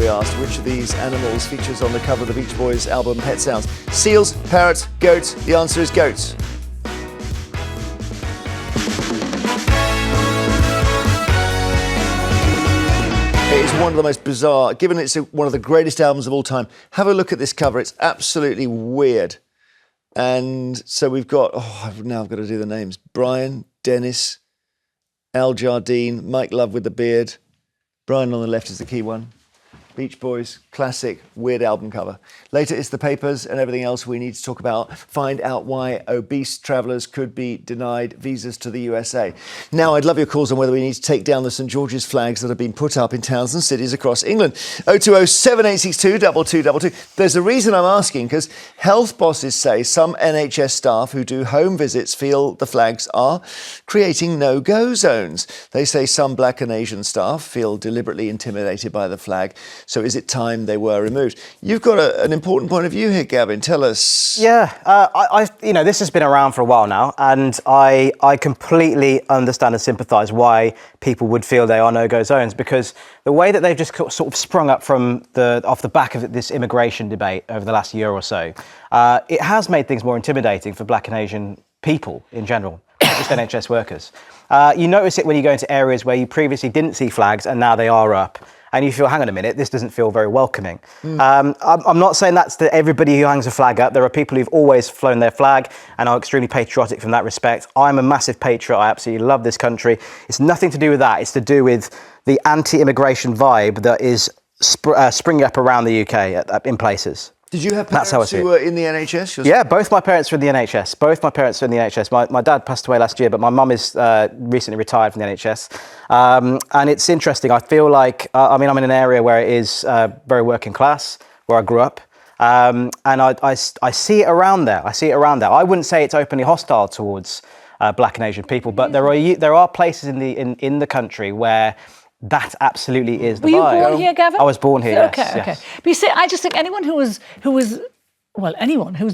we asked, which of these animals features on the cover of the Beach Boys album Pet Sounds? Seals, parrots, goats? The answer is goats. It's one of the most bizarre, given it's one of the greatest albums of all time. Have a look at this cover. It's absolutely weird. And so we've got, now I've got to do the names. Brian, Dennis, Al Jardine, Mike Love with the beard. Brian on the left is the key one. Beach Boys, classic, weird album cover. Later, it's the papers and everything else we need to talk about. Find out why obese travellers could be denied visas to the USA. Now, I'd love your calls on whether we need to take down the St George's flags that have been put up in towns and cities across England. 020 7862 2222. There's a reason I'm asking, because health bosses say some NHS staff who do home visits feel the flags are creating no-go zones. They say some Black and Asian staff feel deliberately intimidated by the flag. So is it time they were removed? You've got an important point of view here, Gavin. Tell us. Yeah, this has been around for a while now, and I completely understand and sympathise why people would feel they are no-go zones, because the way that they've just sort of sprung up off the back of this immigration debate over the last year or so, it has made things more intimidating for Black and Asian people in general, not just NHS workers. You notice it when you go into areas where you previously didn't see flags and now they are up. And you feel, hang on a minute, this doesn't feel very welcoming. I'm not saying that's to everybody who hangs a flag up. There are people who've always flown their flag and are extremely patriotic from that respect. I'm a massive patriot. I absolutely love this country. It's nothing to do with that. It's to do with the anti-immigration vibe that is springing up around the UK in places. Did you have parents who were in the NHS? Yeah, both my parents were in the NHS. My dad passed away last year, but my mum is recently retired from the NHS. And it's interesting. I feel like, I'm in an area where it is very working class, where I grew up. And I see it around there. I wouldn't say it's openly hostile towards Black and Asian people, but there are places in the country where that absolutely is the vibe. Were you born here, Gavin? I was born here, Okay, yes. okay. But you see, I just think anyone who's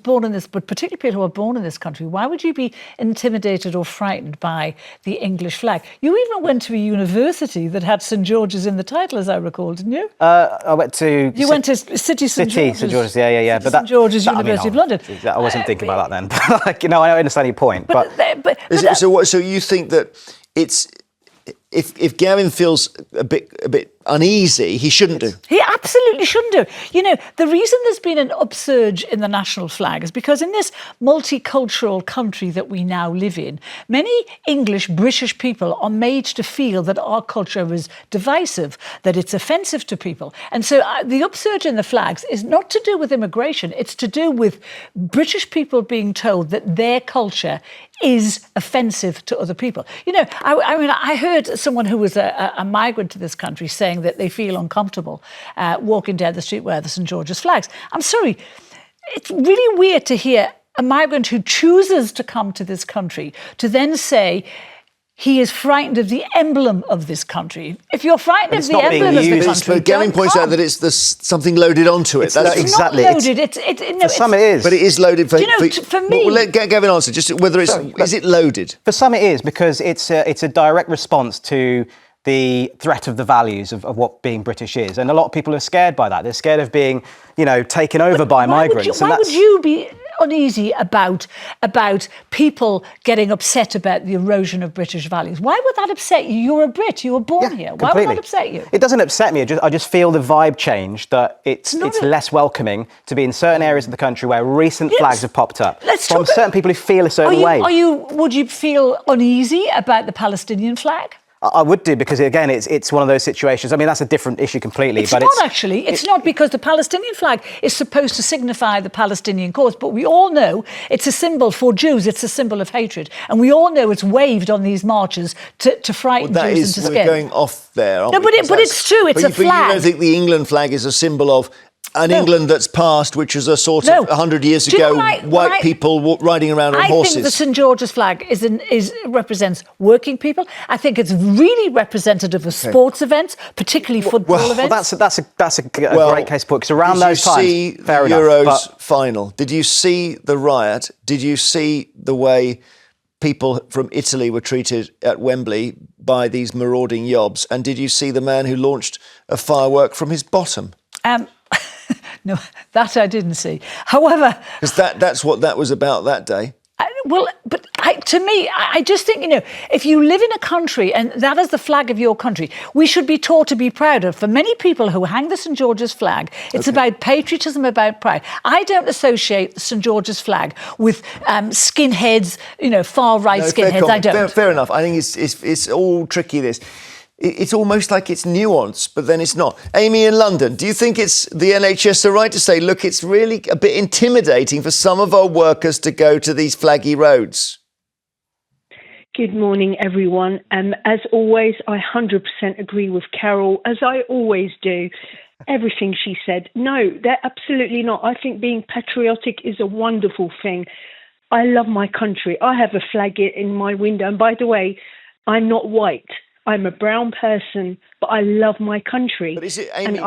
born in this, but particularly people who are born in this country, why would you be intimidated or frightened by the English flag? You even went to a university that had St George's in the title, as I recall, didn't you? I went to... You went to City St George's. Yeah. But St George's University of London. I wasn't thinking about that then. I understand your point. So you think that it's... If Gavin feels a bit uneasy, he shouldn't do. He absolutely shouldn't do. You know, the reason there's been an upsurge in the national flag is because in this multicultural country that we now live in, many British people are made to feel that our culture is divisive, that it's offensive to people. And so the upsurge in the flags is not to do with immigration, it's to do with British people being told that their culture is offensive to other people. You know, I heard someone who was a migrant to this country saying that they feel uncomfortable walking down the street where the St George's flags. I'm sorry, it's really weird to hear a migrant who chooses to come to this country to then say he is frightened of the emblem of this country. If you're frightened of the emblem of the country, but Gavin points out that there's something loaded onto it. That's exactly not loaded. For some it is. But it is loaded for... for me... Well, let Gavin answer, just whether it's... Is it loaded? For some it is, because it's a direct response to the threat of the values of what being British is. And a lot of people are scared by that. They're scared of being, taken over by migrants. Why would you be uneasy about people getting upset about the erosion of British values? Why would that upset you? You're a Brit. You were born here. Completely. Why would that upset you? It doesn't upset me. I just feel the vibe change, that it's less welcoming to be in certain areas of the country where recent flags have popped up from certain people who feel a certain way. Would you feel uneasy about the Palestinian flag? I would do, because again, it's one of those situations. I mean, that's a different issue completely. It's not, because the Palestinian flag is supposed to signify the Palestinian cause, but we all know it's a symbol for Jews. It's a symbol of hatred, and we all know it's waved on these marches to frighten Jews into scared. We're going off there. No, but it's true. It's a flag. But you don't think the England flag is a symbol of an England that's past, which is a sort of 100 years ago, white people riding around on horses. I think the St George's flag represents working people. I think it's really representative of sports events, particularly football events. Well, that's a great case for it, because around those times, did you see the Euros final? Did you see the riot? Did you see the way people from Italy were treated at Wembley by these marauding yobs? And did you see the man who launched a firework from his bottom? No, that I didn't see. However, Because that's what that was about that day. To me, I just think, if you live in a country and that is the flag of your country, we should be taught to be proud of. For many people who hang the St. George's flag, it's about patriotism, about pride. I don't associate the St. George's flag with skinheads, far-right skinheads. I don't. Fair enough. I think it's all tricky, this. It's almost like it's nuanced, but then it's not. Amy in London, do you think it's the NHS are right to say, look, it's really a bit intimidating for some of our workers to go to these flaggy roads? Good morning, everyone. As always, I 100% agree with Carole, as I always do. Everything she said. No, they're absolutely not. I think being patriotic is a wonderful thing. I love my country. I have a flag in my window. And by the way, I'm not white. I'm a brown person, but I love my country. But is it, Amy,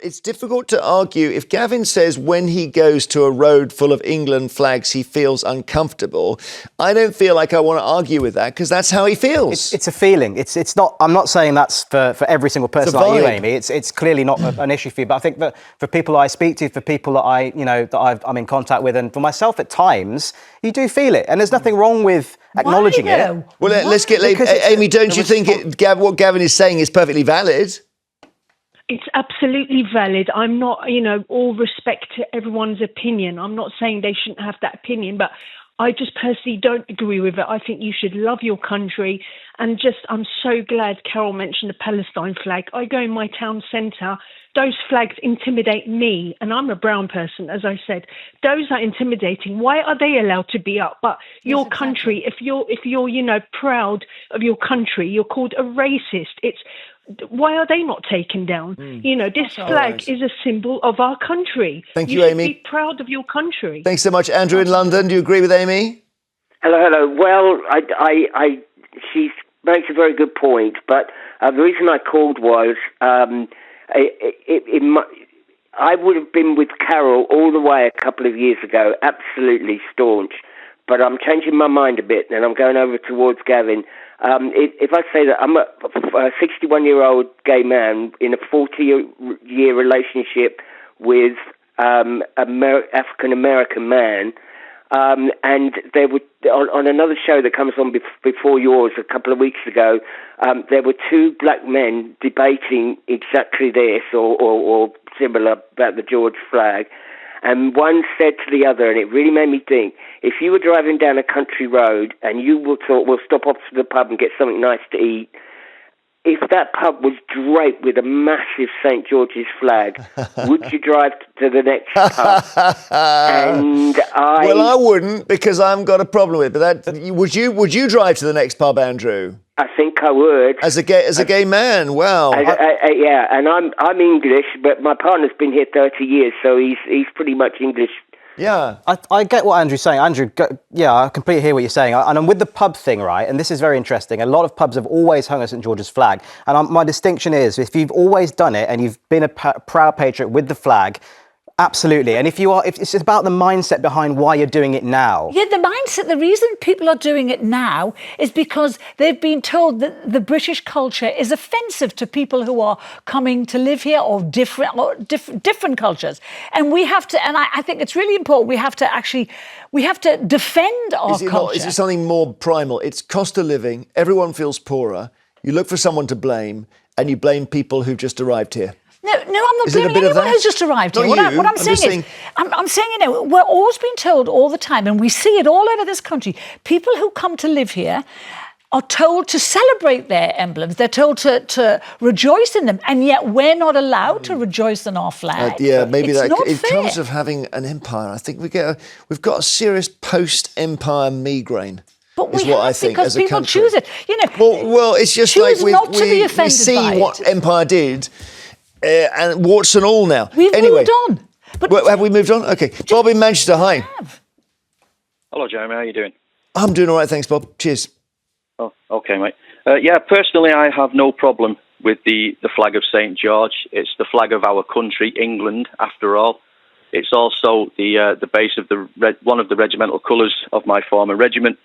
it's difficult to argue. If Gavin says when he goes to a road full of England flags, he feels uncomfortable, I don't feel like I want to argue with that because that's how he feels. It's a feeling. It's not. I'm not saying that's for every single person like you, Amy. It's clearly not an issue for you. But I think that for people I speak to, for people that I'm in contact with, and for myself at times, you do feel it. And there's nothing wrong with acknowledging it. Well, let's get Amy. Don't you think what Gavin is saying is perfectly valid? It's absolutely valid. I'm not, all respect to everyone's opinion. I'm not saying they shouldn't have that opinion, but I just personally don't agree with it. I think you should love your country. And I'm so glad Carole mentioned the Palestine flag. I go in my town centre. Those flags intimidate me, and I'm a brown person, as I said. Those are intimidating. Why are they allowed to be up? But your country, if you're proud of your country, you're called a racist. Why are they not taken down? This flag is a symbol of our country. Thank you, Amy. You should be proud of your country. Thanks so much, Andrew in London. Do you agree with Amy? Hello. Well, she makes a very good point, but the reason I called was I would have been with Carole all the way a couple of years ago, absolutely staunch, but I'm changing my mind a bit, and I'm going over towards Gavin. If I say that I'm a 61-year-old gay man in a 40-year relationship with an African-American man, and there were on another show that comes on before yours a couple of weeks ago, there were two black men debating exactly this or similar about the George flag. And one said to the other, and it really made me think, if you were driving down a country road and you thought, we'll stop off to the pub and get something nice to eat, if that pub was draped with a massive St. George's flag, would you drive to the next pub? Well, I wouldn't, because I haven't got a problem with it. But would you drive to the next pub, Andrew? I think I would. As a gay man, wow. Yeah, and I'm English, but my partner's been here 30 years, so he's pretty much English. Yeah. I get what Andrew's saying. Andrew, I completely hear what you're saying. And I'm with the pub thing, right? And this is very interesting. A lot of pubs have always hung a St. George's flag. And my distinction is, if you've always done it and you've been a proud patriot with the flag, absolutely. And if it's about the mindset behind why you're doing it now. Yeah, the mindset, the reason people are doing it now is because they've been told that the British culture is offensive to people who are coming to live here or different cultures. And we have to, and I think it's really important, we have to defend our culture. Is it something more primal? It's cost of living, everyone feels poorer, you look for someone to blame, and you blame people who've just arrived here. No, I'm not blaming anyone who's just arrived here. What I'm saying is, we're always being told all the time, and we see it all over this country, people who come to live here are told to celebrate their emblems. They're told to rejoice in them, and yet we're not allowed to rejoice in our flag. Maybe it comes of having an empire. I think we've got a serious post-empire migraine. But we have, because people choose it. Well, it's just like we see what empire did. And warts and all now. We've moved on. Have we moved on? Okay. Bob in Manchester, hi. Hello, Jeremy. How are you doing? I'm doing all right, thanks, Bob. Cheers. Oh, okay, mate. Personally, I have no problem with the flag of St. George. It's the flag of our country, England, after all. It's also the base of one of the regimental colours of my former regiment.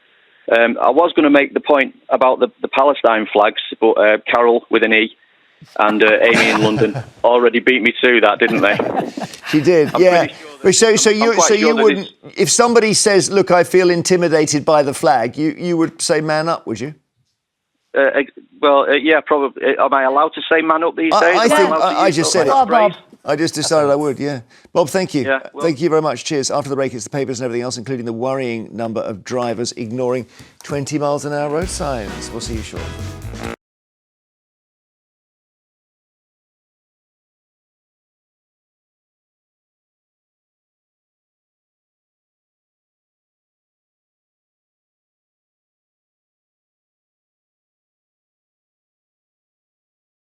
I was going to make the point about the Palestine flags, but Carole, with an E, And Amy in London already beat me to that, didn't they? She did, yeah. So you wouldn't, if somebody says, look, I feel intimidated by the flag, you would say man up, would you? Yeah, probably. Am I allowed to say man up these days? I just said it. Bob. I just decided I would, yeah. Bob, thank you. Yeah, well, Thank you very much. Cheers. After the break, it's the papers and everything else, including the worrying number of drivers ignoring 20 miles an hour road signs. We'll see you shortly.